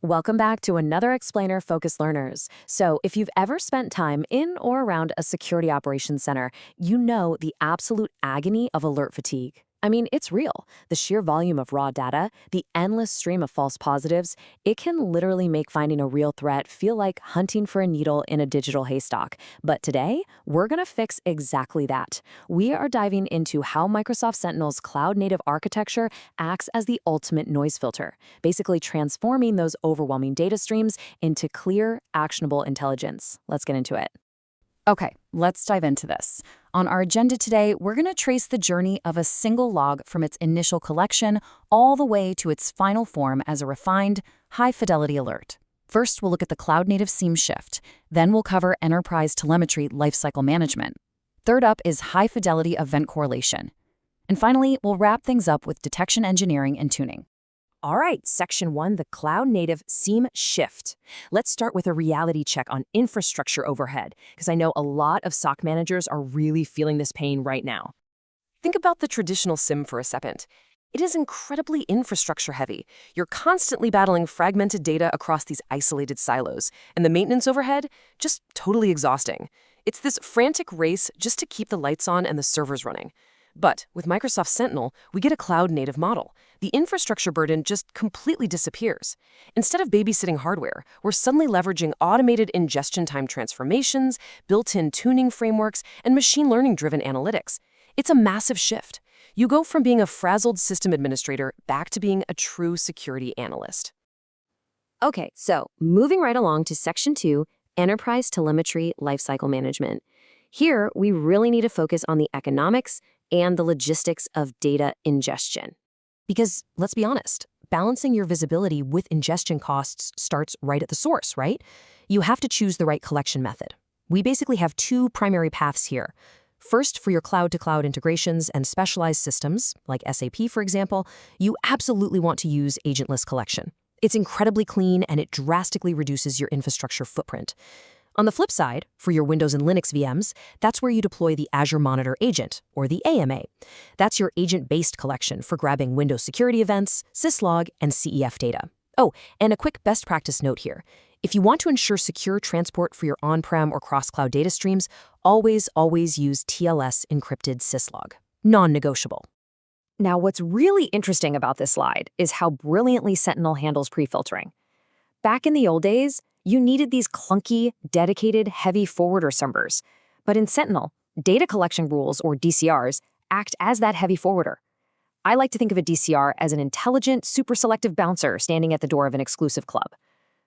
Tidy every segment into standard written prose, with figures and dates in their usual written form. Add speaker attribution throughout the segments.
Speaker 1: Welcome back to another Explainer Focused Learners. So, if you've ever spent time in or around a security operations center, you know the absolute agony of alert fatigue. I mean, it's real. The sheer volume of raw data, the endless stream of false positives, it can literally make finding a real threat feel like hunting for a needle in a digital haystack. But today, we're going to fix exactly that. We are diving into how Microsoft Sentinel's cloud-native architecture acts as the ultimate noise filter, basically transforming those overwhelming data streams into clear, actionable intelligence. Let's get into it.
Speaker 2: Okay, let's dive into this. On our agenda today, we're going to trace the journey of a single log from its initial collection all the way to its final form as a refined, high-fidelity alert. First, we'll look at the cloud-native SIEM shift. Then we'll cover enterprise telemetry lifecycle management. Third up is high-fidelity event correlation. And finally, we'll wrap things up with detection engineering and tuning.
Speaker 3: All right, Section 1, the cloud-native SIEM shift. Let's start with a reality check on infrastructure overhead, because I know a lot of SOC managers are really feeling this pain right now. Think about the traditional SIEM for a second. It is incredibly infrastructure heavy. You're constantly battling fragmented data across these isolated silos, and the maintenance overhead, just totally exhausting. It's this frantic race just to keep the lights on and the servers running. But with Microsoft Sentinel, we get a cloud-native model. The infrastructure burden just completely disappears. Instead of babysitting hardware, we're suddenly leveraging automated ingestion time transformations, built-in tuning frameworks, and machine learning-driven analytics. It's a massive shift. You go from being a frazzled system administrator back to being a true security analyst.
Speaker 1: Okay, so moving right along to Section 2, Enterprise Telemetry Lifecycle Management. Here, we really need to focus on the economics and the logistics of data ingestion. Because, let's be honest, balancing your visibility with ingestion costs starts right at the source, right? You have to choose the right collection method. We basically have two primary paths here. First, for your cloud-to-cloud integrations and specialized systems, like SAP, for example, you absolutely want to use agentless collection. It's incredibly clean and it drastically reduces your infrastructure footprint. On the flip side, for your Windows and Linux VMs, that's where you deploy the Azure Monitor Agent, or the AMA. That's your agent-based collection for grabbing Windows security events, syslog, and CEF data. Oh, and a quick best practice note here. If you want to ensure secure transport for your on-prem or cross-cloud data streams, always use TLS encrypted syslog. Non-negotiable.
Speaker 3: Now, what's really interesting about this slide is how brilliantly Sentinel handles pre-filtering. Back in the old days, you needed these clunky, dedicated, heavy forwarder servers. But in Sentinel, data collection rules, or DCRs, act as that heavy forwarder. I like to think of a DCR as an intelligent, super selective bouncer standing at the door of an exclusive club.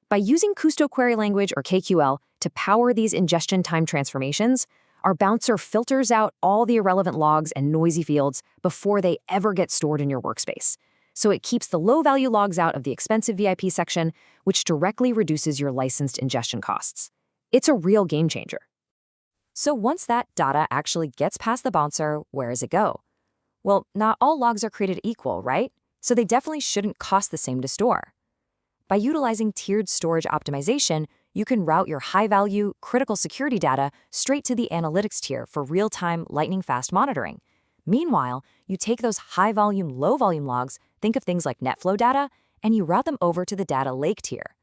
Speaker 3: By using Kusto Query Language, or KQL, to power these ingestion time transformations, our bouncer filters out all the irrelevant logs and noisy fields before they ever get stored in your workspace. So it keeps the low-value logs out of the expensive VIP section, which directly reduces your licensed ingestion costs. It's a real game changer.
Speaker 2: So once that data actually gets past the bouncer, where does it go? Well, not all logs are created equal, right? So they definitely shouldn't cost the same to store. By utilizing tiered storage optimization, you can route your high-value, critical security data straight to the analytics tier for real-time, lightning-fast monitoring. Meanwhile, you take those high-volume, low-volume logs, think of things like NetFlow data, and you route them over to the data lake tier.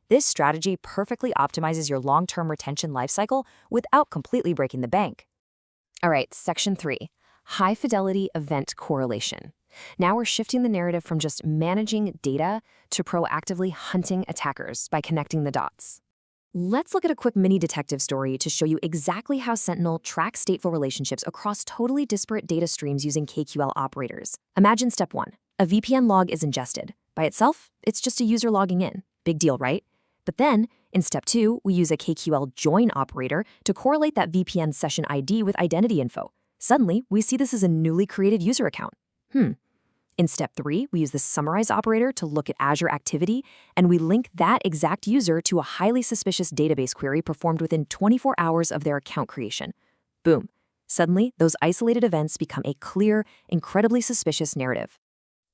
Speaker 2: This strategy perfectly optimizes your long-term retention lifecycle without completely breaking the bank.
Speaker 1: All right, Section 3, High-Fidelity Event Correlation. Now we're shifting the narrative from just managing data to proactively hunting attackers by connecting the dots. Let's look at a quick mini detective story to show you exactly how Sentinel tracks stateful relationships across totally disparate data streams using KQL operators. Imagine step 1. A VPN log is ingested. By itself, it's just a user logging in. Big deal, right? But then, in step 2, we use a KQL join operator to correlate that VPN session ID with identity info. Suddenly, we see this as a newly created user account. In step 3, we use the summarize operator to look at Azure activity, and we link that exact user to a highly suspicious database query performed within 24 hours of their account creation. Boom. Suddenly, those isolated events become a clear, incredibly suspicious narrative.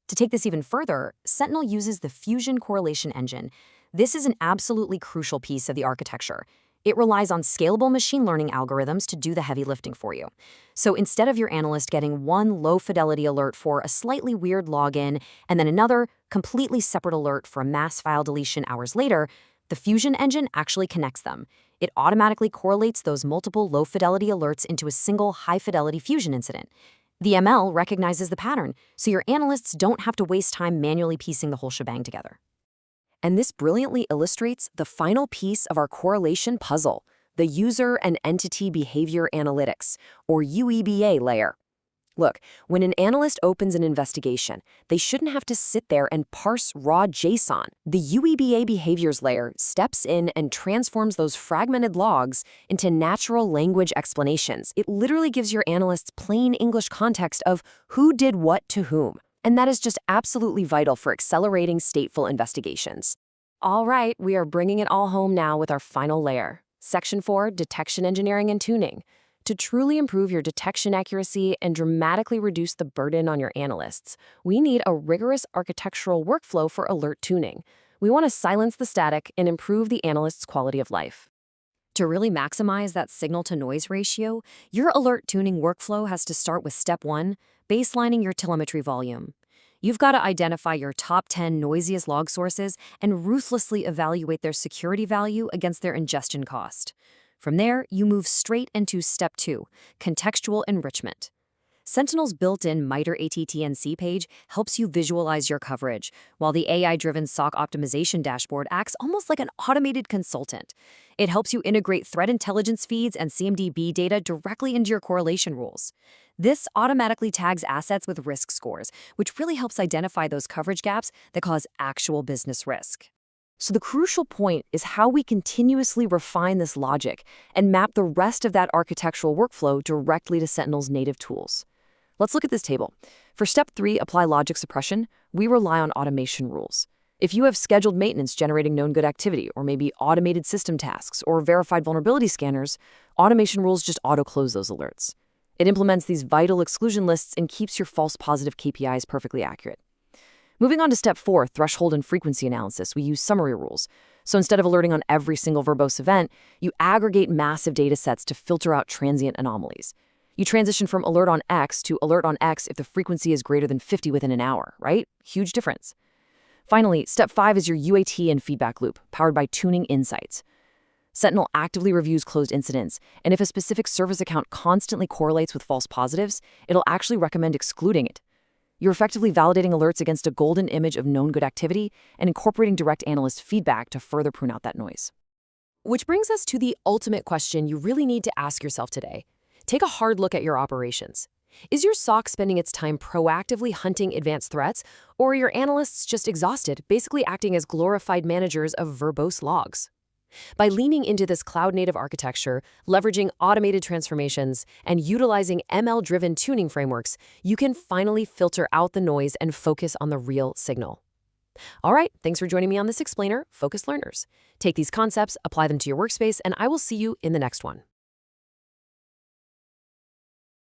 Speaker 1: To take this even further, Sentinel uses the Fusion correlation engine. This is an absolutely crucial piece of the architecture. It relies on scalable machine learning algorithms to do the heavy lifting for you. So instead of your analyst getting one low-fidelity alert for a slightly weird login and then another completely separate alert for a mass file deletion hours later, the Fusion engine actually connects them. It automatically correlates those multiple low-fidelity alerts into a single high-fidelity Fusion incident. The ML recognizes the pattern, so your analysts don't have to waste time manually piecing the whole shebang together.
Speaker 3: And this brilliantly illustrates the final piece of our correlation puzzle, the User and Entity Behavior Analytics, or UEBA layer. Look, when an analyst opens an investigation, they shouldn't have to sit there and parse raw JSON. The UEBA behaviors layer steps in and transforms those fragmented logs into natural language explanations. It literally gives your analysts plain English context of who did what to whom. And that is just absolutely vital for accelerating stateful investigations.
Speaker 1: All right, we are bringing it all home now with our final layer. Section 4, Detection Engineering and Tuning. To truly improve your detection accuracy and dramatically reduce the burden on your analysts, we need a rigorous architectural workflow for alert tuning. We want to silence the static and improve the analyst's quality of life. To really maximize that signal-to-noise ratio, your alert tuning workflow has to start with step 1, baselining your telemetry volume. You've got to identify your top 10 noisiest log sources and ruthlessly evaluate their security value against their ingestion cost. From there, you move straight into step 2, contextual enrichment. Sentinel's built-in MITRE ATT&C page helps you visualize your coverage, while the AI-driven SOC optimization dashboard acts almost like an automated consultant. It helps you integrate threat intelligence feeds and CMDB data directly into your correlation rules. This automatically tags assets with risk scores, which really helps identify those coverage gaps that cause actual business risk.
Speaker 3: So the crucial point is how we continuously refine this logic and map the rest of that architectural workflow directly to Sentinel's native tools. Let's look at this table. For step 3, apply logic suppression, we rely on automation rules. If you have scheduled maintenance generating known good activity, or maybe automated system tasks, or verified vulnerability scanners, automation rules just auto-close those alerts. It implements these vital exclusion lists and keeps your false positive KPIs perfectly accurate. Moving on to step 4, threshold and frequency analysis, we use summary rules. So instead of alerting on every single verbose event, you aggregate massive data sets to filter out transient anomalies. You transition from alert on X to alert on X if the frequency is greater than 50 within an hour, right? Huge difference. Finally, step 5 is your UAT and feedback loop, powered by tuning insights. Sentinel actively reviews closed incidents, and if a specific service account constantly correlates with false positives, it'll actually recommend excluding it. You're effectively validating alerts against a golden image of known good activity and incorporating direct analyst feedback to further prune out that noise.
Speaker 1: Which brings us to the ultimate question you really need to ask yourself today. Take a hard look at your operations. Is your SOC spending its time proactively hunting advanced threats, or are your analysts just exhausted, basically acting as glorified managers of verbose logs? By leaning into this cloud-native architecture, leveraging automated transformations, and utilizing ML-driven tuning frameworks, you can finally filter out the noise and focus on the real signal. All right, thanks for joining me on this explainer, Focused Learners. Take these concepts, apply them to your workspace, and I will see you in the next one.